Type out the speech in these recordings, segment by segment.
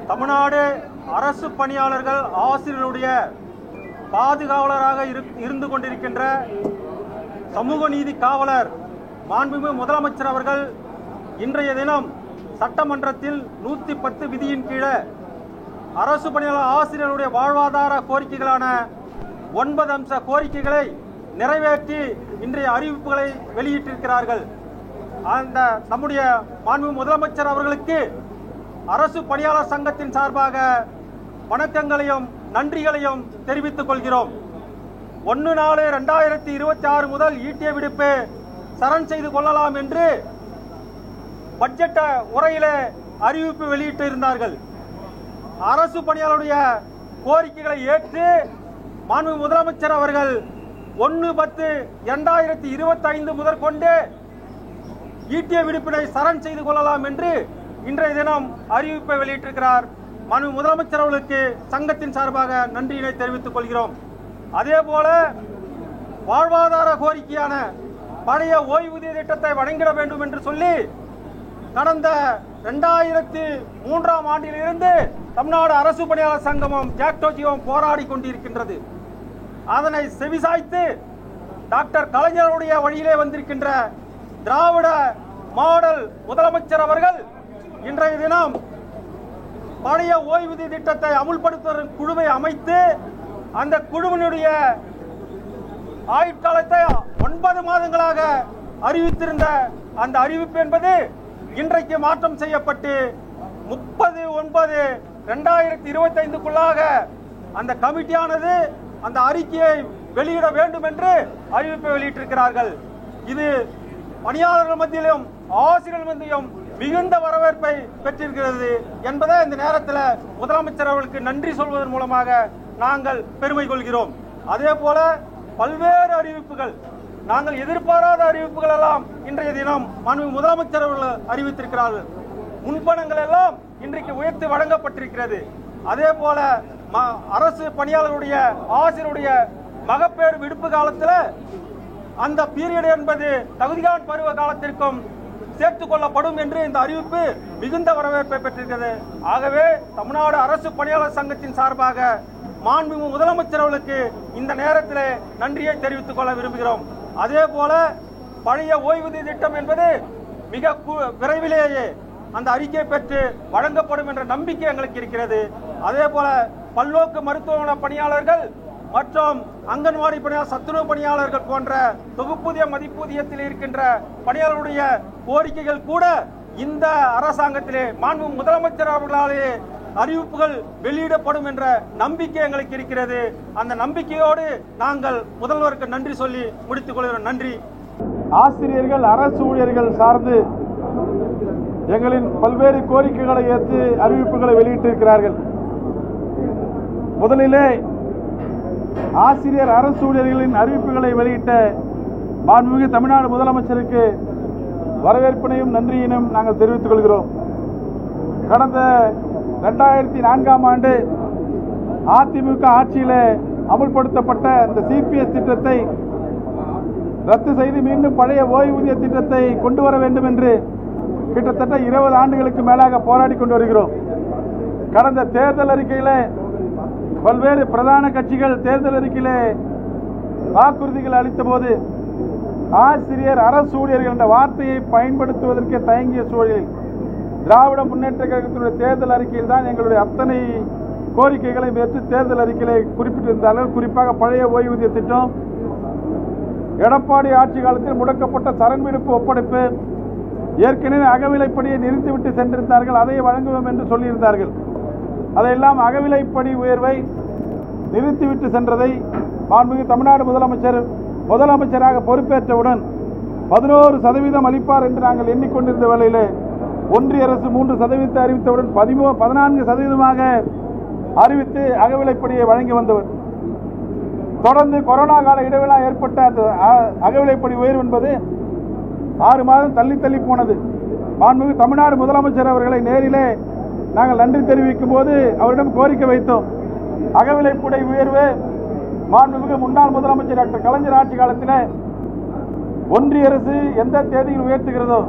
தமிழ்நாடு அரசு பணியாளர்கள் ஆசிரியருடைய பாதுகாவலராக இருந்து கொண்டிருக்கின்ற சமூக நீதி காவலர் மாண்புமிகு முதலமைச்சர் அவர்கள் இன்றைய தினம் சட்டமன்றத்தில் 110 விதியின் கீழே அரசு பணியாளர் ஆசிரியருடைய வாழ்வாதார கோரிக்கைகளான 9 அம்ச கோரிக்கைகளை நிறைவேற்றி இன்றைய அறிவிப்புகளை வெளியிட்டிருக்கிறார்கள். அந்த நம்முடைய மாண்புமிகு முதலமைச்சர் அவர்களுக்கு அரசு பணியாளர் சங்கத்தின் சார்பாக வணக்கங்களையும் நன்றிகளையும் தெரிவித்துக் கொள்கிறோம். 1/4/2026 முதல் ஈட்டிய விடுப்பு சரண் செய்து கொள்ளலாம் என்று பட்ஜெட் உரையிலே அறிவிப்பு வெளியிட்டு இருந்தார்கள். அரசு பணியாளருடைய கோரிக்கைகளை ஏற்று மாண்புமிகு முதலமைச்சர் அவர்கள் 1/10/2025 முதற்கொண்டு ஈட்டிய விடுப்பினை சரண் செய்து கொள்ளலாம் என்று இன்றைய தினம் அறிவிப்பை வெளியிட்டிருக்கிறார். மாண்புமிகு முதலமைச்சர் அவர்களுக்கு சங்கத்தின் சார்பாக நன்றியினை தெரிவித்துக் கொள்கிறோம். அதேபோல வாழ்வாதார கோரிக்கையான பழைய ஓய்வூதிய திட்டத்தை வழங்கிட வேண்டும் என்று சொல்லி கடந்த 2003ஆம் ஆண்டிலிருந்து தமிழ்நாடு அரசு பணியாளர் சங்கமும் ஜாக்டோஜியும் போராடி கொண்டிருக்கின்றது. அதனை செவிசாய்த்து டாக்டர் கலைஞருடைய வழியிலே வந்திருக்கின்ற திராவிட மாடல் முதலமைச்சர் அவர்கள் இன்றைய தினம் பழைய ஓய்வூதிய திட்டத்தை அமுல்படுத்தும் குழுவை அமைத்து அந்த குழுவினுடைய ஆயுட்காலத்தை 9 மாதங்களாக அறிவித்திருந்த அந்த அறிவிப்பு என்பது இன்றைக்கு மாற்றம் செய்யப்பட்டு 30/9/2025க்குள்ளாக அந்த கமிட்டியானது அந்த அறிக்கையை வெளியிட வேண்டும் என்று அறிவிப்பை வெளியிட்டிருக்கிறார்கள். இது பணியாளர்கள் மத்தியிலும் ஆசிரியர்கள் மத்தியிலும் மிகுந்த வரவேற்பை பெற்றிருக்கிறது என்பதை இந்த நேரத்தில் முதலமைச்சர் அவர்களுக்கு நன்றி சொல்வதன் மூலமாக நாங்கள் பெருமை கொள்கிறோம். அதே போல பல்வேறு அறிவிப்புகள், நாங்கள் எதிர்பாராத அறிவிப்புகள் எல்லாம் இன்றைய தினம் மாண்புமிகு முதலமைச்சர் அவர்கள் அறிவித்திருக்கிறார்கள். முன்பணங்கள் எல்லாம் இன்றைக்கு உயர்த்தி வழங்கப்பட்டிருக்கிறது. அதே போல அரசு பணியாளர்களுடைய ஆசிரியருடைய மகப்பேறு விடுப்பு காலத்தில் அந்த பீரியட் என்பது தகுதிகான் பருவ காலத்திற்கும் சேர்த்துக் கொள்ளப்படும் என்று இந்த அறிவிப்பு மிகுந்த வரவேற்பை பெற்றிருக்கிறது. ஆகவே தமிழ்நாடு அரசு பணியாளர் சங்கத்தின் சார்பாக மாண்புமிகு முதலமைச்சர் அவர்களுக்கு இந்த நேரத்தில் நன்றியை தெரிவித்துக் கொள்ள விரும்புகிறோம். அதே போல பழைய ஓய்வூதிய திட்டம் என்பது மிக விரைவிலேயே அந்த அறிக்கை பெற்று வழங்கப்படும் என்ற நம்பிக்கை எங்களுக்கு இருக்கிறது. அதே போல பல்நோக்கு மருத்துவமனை பணியாளர்கள் மற்றும் அங்கன்வாடி பணியாளர், சத்துணவு பணியாளர்கள் போன்ற தொகுப்பூதிய மதிப்பூதியத்தில் இருக்கின்ற பணியாளர்களுடைய கோரிக்கைகள் கூட இந்த அரசாங்கத்திலே மாண்புமிகு முதலமைச்சர் அவர்களாலே அறிவிப்புகள் வெளியிடப்படும் என்ற நம்பிக்கை எங்களுக்கு இருக்கிறது. அந்த நம்பிக்கையோடு நாங்கள் முதல்வருக்கு நன்றி சொல்லி முடித்துக் கொள்கிறோம். நன்றி. ஆசிரியர்கள், அரசு ஊழியர்கள் சார்ந்து எங்களின் பல்வேறு கோரிக்கைகளை ஏற்று அறிவிப்புகளை வெளியிட்டிருக்கிறார்கள். முதலிலே ஆசிரியர், அரசு ஊழியர்களின் அறிவிப்புகளை வெளியிட்ட மாண்புமிகு தமிழ்நாடு முதலமைச்சருக்கு வரவேற்பினையும் நன்றியினையும் நாங்கள் தெரிவித்துக் கொள்கிறோம். கடந்த 2004ஆம் ஆண்டு அதிமுக ஆட்சியிலே அமுல்படுத்தப்பட்ட இந்த சிபிஎஸ் திட்டத்தை ரத்து செய்து மீண்டும் பழைய ஓய்வூதிய திட்டத்தை கொண்டு வர வேண்டும் என்று கிட்டத்தட்ட 20 ஆண்டுகளுக்கு மேலாக போராடி கொண்டு வருகிறோம். கடந்த தேர்தல் அறிக்கையிலே பல்வேறு பிரதான கட்சிகள் தேர்தல் அறிக்கையிலே வாக்குறுதிகள் அளித்த போது ஆசிரியர், அரசு ஊழியர்கள் என்ற வார்த்தையை பயன்படுத்துவதற்கு தயங்கிய சூழலில் திராவிட முன்னேற்ற கழகத்தினுடைய தேர்தல் அறிக்கையில் தான் எங்களுடைய அத்தனை கோரிக்கைகளை ஏற்று தேர்தல் அறிக்கையிலே குறிப்பிட்டிருந்தார்கள். குறிப்பாக பழைய ஓய்வூதிய திட்டம், எடப்பாடி ஆட்சி காலத்தில் முடக்கப்பட்ட சரண் விடுப்பு ஒப்படைப்பு, ஏற்கனவே அகவிலைப்படியை நிறுத்திவிட்டு சென்றிருந்தார்கள், அதை வழங்குவோம் என்று சொல்லியிருந்தார்கள். அதையெல்லாம் அகவிலைப்படி உயர்வை நிறுத்திவிட்டு சென்றதை மாண்புமிகு தமிழ்நாடு முதலமைச்சராக பொறுப்பேற்றவுடன் 11% அளிப்பார் என்று நாங்கள் எண்ணிக்கொண்டிருந்த வேளையிலே ஒன்றிய அரசு 3% அறிவித்தவுடன் 14% அறிவித்து அகவிலைப்படியை வழங்கி வந்தவர். தொடர்ந்து கொரோனா கால இடைவெளி ஏற்பட்ட அந்த அகவிலைப்படி உயர்வு என்பது 6 மாதம் தள்ளி போனது. மாண்புமிகு தமிழ்நாடு முதலமைச்சர் அவர்களை நேரிலே நாங்கள் நன்றி தெரிவிக்கும் போது அவரிடம் கோரிக்கை வைத்தோம். அகவிலைப்படி உயர்வு மாண்புமிகு முன்னாள் முதலமைச்சர் டாக்டர் கலைஞர் ஆட்சி காலத்தில் ஒன்றிய அரசு எந்த தேதியில் உயர்த்துகிறதோ,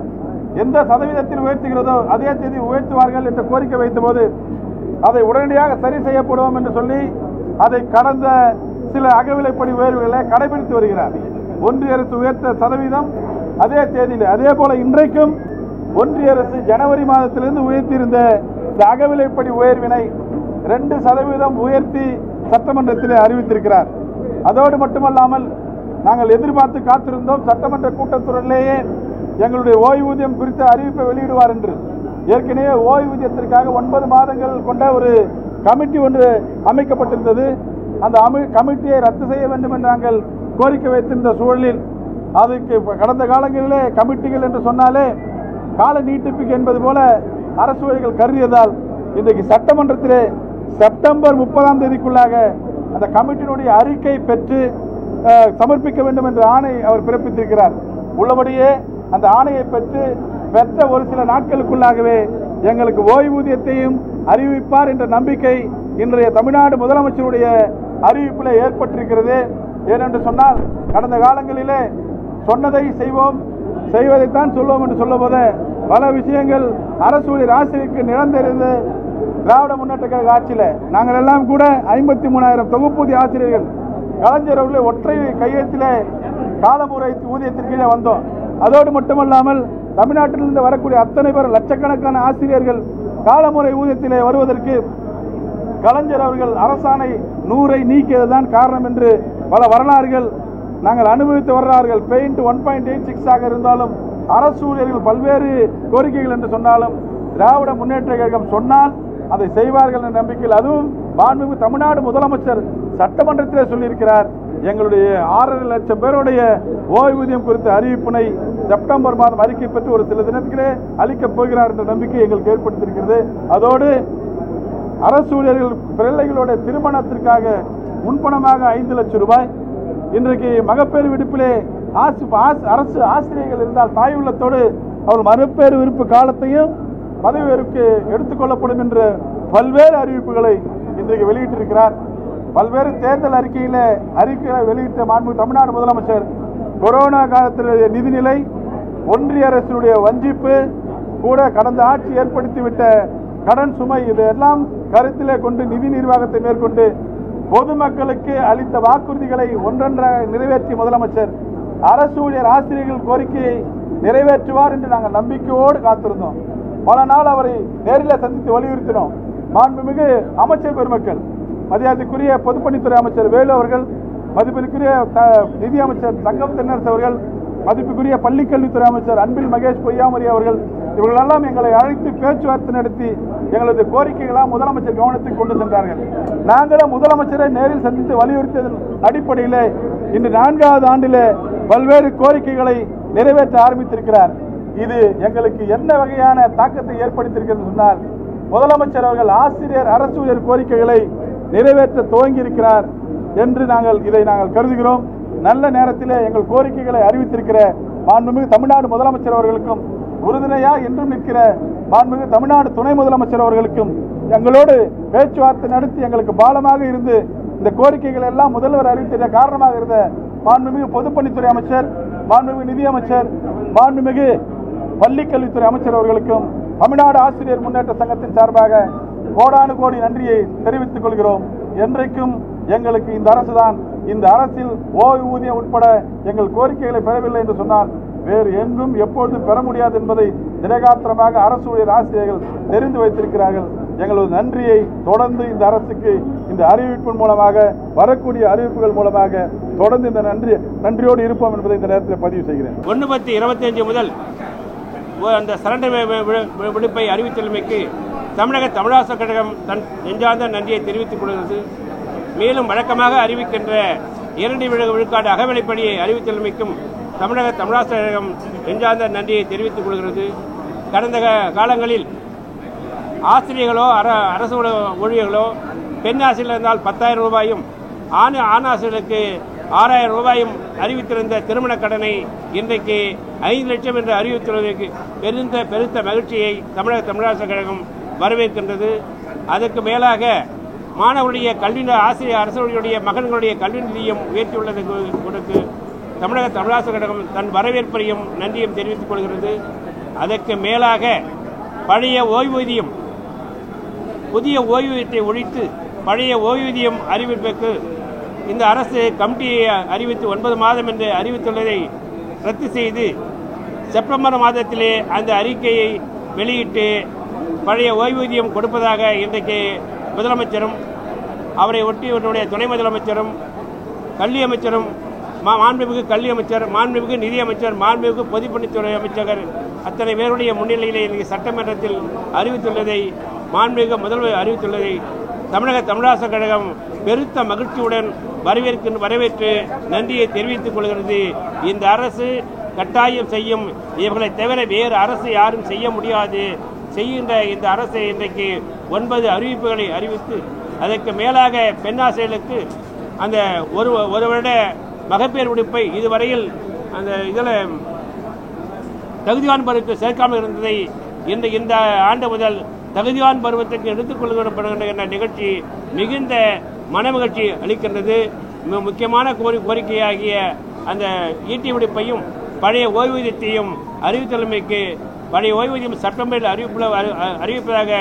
எந்த சதவீதத்தில் உயர்த்துகிறதோ அதே தேதி உயர்த்துவார்கள் என்ற கோரிக்கை வைத்த போது அதை உடனடியாக சரி செய்யப்படுவோம் என்று சொல்லி அதை கடந்த சில அகவிலைப்படி உயர்வுகளை கடைபிடித்து வருகிறார். ஒன்றிய அரசு உயர்த்த சதவீதம் அதே தேதியில், அதே போல இன்றைக்கும் ஒன்றிய அரசு ஜனவரி மாதத்திலிருந்து உயர்த்தியிருந்த இந்த அகவிலைப்படி உயர்வினை 2% உயர்த்தி சட்டமன்றத்தில் அறிவித்திருக்கிறார். அதோடு மட்டுமல்லாமல் நாங்கள் எதிர்பார்த்து காத்திருந்தோம், சட்டமன்ற கூட்டத்தொடரிலேயே எங்களுடைய ஓய்வூதியம் குறித்த அறிவிப்பை வெளியிடுவார் என்று. ஏற்கனவே ஓய்வூதியத்திற்காக 9 மாதங்கள் கொண்ட ஒரு கமிட்டி ஒன்று அமைக்கப்பட்டிருந்தது. அந்த கமிட்டியை ரத்து செய்ய வேண்டும் என்று நாங்கள் கோரிக்கை வைத்திருந்த சூழலில் அதுக்கு கடந்த காலங்களிலே கமிட்டிகள் என்று சொன்னாலே கால நீட்டிப்புக்கு என்பது போல அரசு கருதியதால் இன்றைக்கு சட்டமன்றத்திலே செப்டம்பர் 30ஆம் தேதிக்குள்ளாக அந்த கமிட்டியினுடைய அறிக்கை பெற்று சமர்ப்பிக்க வேண்டும் என்ற ஆணை அவர் பிறப்பித்திருக்கிறார். உள்ளபடியே அந்த ஆணையை பெற்ற ஒரு சில நாட்களுக்குள்ளாகவே எங்களுக்கு ஓய்வூதியத்தையும் அறிவிப்பார் என்ற நம்பிக்கை இன்றைய தமிழ்நாடு முதலமைச்சருடைய அறிவிப்பில் ஏற்பட்டிருக்கிறது. ஏனென்று சொன்னால் கடந்த காலங்களிலே சொன்னதை செய்வோம், செய்வதைத்தான் சொல்வோம் என்று சொல்லும்போது பல விஷயங்கள் அரசு ஊழியர் ஆசிரியருக்கு நிரந்தரிந்து திராவிட முன்னேற்ற கழக ஆட்சியில் நாங்கள் எல்லாம் கூட 53,000 தொகுப்பூதிய ஆசிரியர்கள் கலைஞர் அவர்களே ஒற்றை கையெழுத்திலே காலமுறை ஊதியத்திற்கீழே வந்தோம். அதோடு மட்டுமல்லாமல் தமிழ்நாட்டிலிருந்து வரக்கூடிய அத்தனை பேர் லட்சக்கணக்கான ஆசிரியர்கள் காலமுறை ஊதியத்திலே வருவதற்கு கலைஞர் அவர்கள் அரசாணை 100 நீக்கியதுதான் காரணம் என்று பல வரலாறுகள் நாங்கள் அனுபவித்து வர்றார்கள். பெயிண்ட் 1.86 ஆக இருந்தாலும் அரசு ஊழியர்கள் பல்வேறு கோரிக்கைகள் என்று சொன்னாலும் திராவிட முன்னேற்ற கழகம் சொன்னால் அதை செய்வார்கள் என்ற நம்பிக்கையில், அதுவும் மாண்புமிகு தமிழ்நாடு முதலமைச்சர் சட்டமன்றத்திலே சொல்லியிருக்கிறார், எங்களுடைய 6.5 லட்சம் பேருடைய ஓய்வூதியம் குறித்த அறிவிப்பினை செப்டம்பர் மாதம் அறிக்கை பெற்று ஒரு சில தினத்திலே அளிக்கப் போகிறார் என்ற நம்பிக்கை எங்களுக்கு ஏற்படுத்தியிருக்கிறது. அதோடு அரசு ஊழியர்கள் பிள்ளைகளுடைய திருமணத்திற்காக முன்பணமாக 5 லட்சம் ரூபாய், இன்றைக்கு மகப்பேறு விடுப்பிலே அரசு ஆசிரியர்கள் இருந்தால் தாய் உள்ளத்தோடு அவள் மகப்பேறு விருப்பு காலத்தையும் பதவி உயர்வுக்கு எடுத்துக் கொள்ளப்படும் என்ற பல்வேறு அறிவிப்புகளை இன்றைக்கு வெளியிட்டிருக்கிறார். பல்வேறு தேர்தல் அறிக்கைகளை வெளியிட்ட மாண்புமிகு தமிழ்நாடு முதலமைச்சர் கொரோனா காலத்தினுடைய நிதிநிலை, ஒன்றிய அரசினுடைய வஞ்சிப்பு, கூட கடந்த ஆட்சி ஏற்படுத்திவிட்ட கடன் சுமை, இதையெல்லாம் கருத்திலே கொண்டு நிதி நிர்வாகத்தை மேற்கொண்டு பொதுமக்களுக்கு அளித்த வாக்குறுதிகளை ஒன்றொன்றாக நிறைவேற்றிய முதலமைச்சர் அரசு ஊழியர் ஆசிரியர்கள் கோரிக்கையை நிறைவேற்றுவார் என்று நாங்கள் நம்பிக்கையோடு காத்திருந்தோம். பல நாள் அவரை நேரில் சந்தித்து வலியுறுத்தினோம். மாண்புமிகு அமைச்சர் பெருமக்கள், மரியாதைக்குரிய பொதுப்பணித்துறை அமைச்சர் வேலு அவர்கள், மதிப்பிற்குரிய நிதி அமைச்சர் தங்கம் தென்னரசு அவர்கள், மதிப்புக்குரிய பள்ளிக்கல்வித்துறை அமைச்சர் அன்பில் மகேஷ் பொய்யாமொழி அவர்கள், இவர்களெல்லாம் எங்களை அழைத்து பேச்சுவார்த்தை நடத்தி எங்களது கோரிக்கைகளாம் முதலமைச்சர் கவனத்துக்கு கொண்டு சென்றார்கள். நாங்களும் முதலமைச்சரை நேரில் சந்தித்து வலியுறுத்தியதன் அடிப்படையில் இன்று 4வது ஆண்டிலே பல்வேறு கோரிக்கைகளை நிறைவேற்ற ஆரம்பித்திருக்கிறார். இது எங்களுக்கு என்ன வகையான தாக்கத்தை ஏற்படுத்தியிருக்கிறது சொன்னால், முதலமைச்சர் அவர்கள் ஆசிரியர் அரசு ஊழியர் கோரிக்கைகளை நிறைவேற்ற துவங்கி இருக்கிறார் என்று இதை நாங்கள் கருதுகிறோம். நல்ல நேரத்தில் எங்கள் கோரிக்கைகளை அறிவித்திருக்கிற மாண்புமிகு தமிழ்நாடு முதலமைச்சர் அவர்களுக்கும், உறுதுணையா என்றும் நிற்கிற மாண்புமிகு தமிழ்நாடு துணை முதலமைச்சர் அவர்களுக்கும் எங்களோடு பேச்சுவார்த்தை நடத்தி எங்களுக்கு பாலமாக இருந்து இந்த கோரிக்கைகள் எல்லாம் முதல்வர் அறிவித்த காரணமாக இருந்த மாண்புமிகு பொதுப்பணித்துறை அமைச்சர், மாண்புமிகு நிதி அமைச்சர், மாண்புமிகு பள்ளிக்கல்வித்துறை அமைச்சர் அவர்களுக்கும் தமிழ்நாடு ஆசிரியர் முன்னேற்ற சங்கத்தின் சார்பாக கோடானு கோடி நன்றியை தெரிவித்துக் கொள்கிறோம். என்றைக்கும் எங்களுக்கு இந்த அரசுதான், இந்த அரசில் ஓய்வூதியம் உட்பட எங்கள் கோரிக்கைகளை பெறவில்லை என்று சொன்னால் வேறு எங்கும் எப்பொழுதும் பெற முடியாது என்பதை திடகாத்திரமாக அரசு ஊழியர் ஆசிரியர்கள் தெரிந்து வைத்திருக்கிறார்கள். எங்களது நன்றியை தொடர்ந்து இந்த அரசுக்கு இந்த அறிவிப்பின் மூலமாக, வரக்கூடிய அறிவிப்புகள் மூலமாக தொடர்ந்து இந்த நன்றியோடு இருப்போம் என்பதை இந்த நேரத்தில் பதிவு செய்கிறேன். 1/10/25 முதல் அந்த சரண்டர் விடுப்பை அறிவித்துள்ளமைக்கு தமிழக தமிழாசு கழகம் தன் நெஞ்சார்ந்த நன்றியை தெரிவித்துக் கொள்கிறது. மேலும் வழக்கமாக அறிவிக்கின்ற 2 விழுக்காடு அகவிலைப்படியை அறிவித்துள்ளமைக்கும் தமிழக தமிழாசு கழகம் நெஞ்சார்ந்த நன்றியை தெரிவித்துக் கொள்கிறது. கடந்த காலங்களில் ஆசிரியர்களோ அரசு ஊழியர்களோ பெண் ஆசிரியர் இருந்தால் 10,000 ரூபாயும் ஆண் ஆசிரியர்களுக்கு 6,000 ரூபாயும் அறிவித்திருந்த திருமண கடனை இன்றைக்கு 5 லட்சம் என்று அறிவித்துள்ளதற்கு பெருத்த மகிழ்ச்சியை தமிழக தமிழாசு கழகம் வரவேற்கின்றது. அதற்கு மேலாக மாணவருடைய கல்வி ஆசிரியர் அரசுடைய மகன்களுடைய கல்வி நிதியம் உயர்த்தியுள்ளது கொடுத்து தமிழக தமிழாசு கழகம் தன் வரவேற்பையும் நன்றியும் தெரிவித்துக் கொள்கிறது. அதற்கு மேலாக பழைய ஓய்வூதியம் புதிய ஓய்வூதியத்தை ஒழித்து பழைய ஓய்வூதியம் அறிவிப்புக்கு இந்த அரசு கமிட்டியை அறிவித்து 9 மாதம் என்று அறிவித்துள்ளதை ரத்து செய்து செப்டம்பர் மாதத்திலே அந்த அறிக்கையை வெளியிட்டு பழைய ஓய்வூதியம் கொடுப்பதாக இன்றைக்கு முதலமைச்சரும் அவரை ஒட்டிய துணை முதலமைச்சரும் கல்வி அமைச்சரும் மாண்புமிகு கல்வி அமைச்சர், மாண்புமிகு நிதி அமைச்சர், மாண்புமிகு பொதுப்பணித்துறை அமைச்சர் அத்தனை பேருடைய முன்னிலையிலே இன்றைக்கு சட்டமன்றத்தில் அறிவித்துள்ளதை மாண்புமிகு முதல்வர் அறிவித்துள்ளதை தமிழக தமிழாசர் கழகம் பெருத்த மகிழ்ச்சியுடன் வரவேற்று நன்றியை தெரிவித்துக் கொள்கிறது. இந்த அரசு கட்டாயம் செய்யும். இவர்களை தவிர வேறு அரசு யாரும் செய்ய முடியாது. செய்கின்ற இந்த அரசு இன்றைக்கு 9 அறிவிப்புகளை அறிவித்து அதற்கு மேலாக பெண்ணாசிரியர்களுக்கு அந்த ஒரு வருட மகப்பேறு விடுப்பை இதுவரையில் அந்த இதில் தகுதியான் பருவத்துக்கு சேர்க்காமல் இருந்ததை இந்த ஆண்டு முதல் தகுதியான் பருவத்துக்கு எடுத்துக் கொள்ளப்படுகின்ற நிகழ்ச்சி மிகுந்த மனமகிழ்ச்சி அளிக்கின்றது. முக்கியமான கோரிக்கையாகிய அந்த ஈட்டி விடுப்பையும் பழைய ஓய்வூதியத்தையும் அறிவித்தலைமைக்கு பழைய ஓய்வூதியம் செப்டம்பரில் அறிவிப்பதாக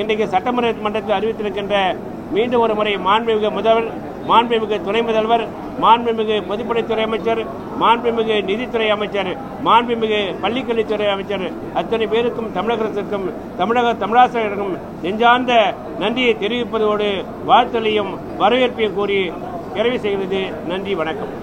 இன்றைக்கு சட்டமன்றத்தில் அறிவித்திருக்கின்ற மீண்டும் ஒரு முறை மாண்புமிகு முதல்வர், மாண்புமிகு துணை முதல்வர், மாண்புமிகு பொதுப்பணித்துறை அமைச்சர், மாண்புமிகு நிதித்துறை அமைச்சர், மாண்புமிகு பள்ளிக்கல்வித்துறை அமைச்சர் அத்தனை பேருக்கும் தமிழக அரசுக்கும் தமிழாசிரியருக்கும் நெஞ்சார்ந்த நன்றியை தெரிவிப்பதோடு வாழ்த்தலையும் வரவேற்பையும் கூறி நிறைவு செய்கிறது. நன்றி, வணக்கம்.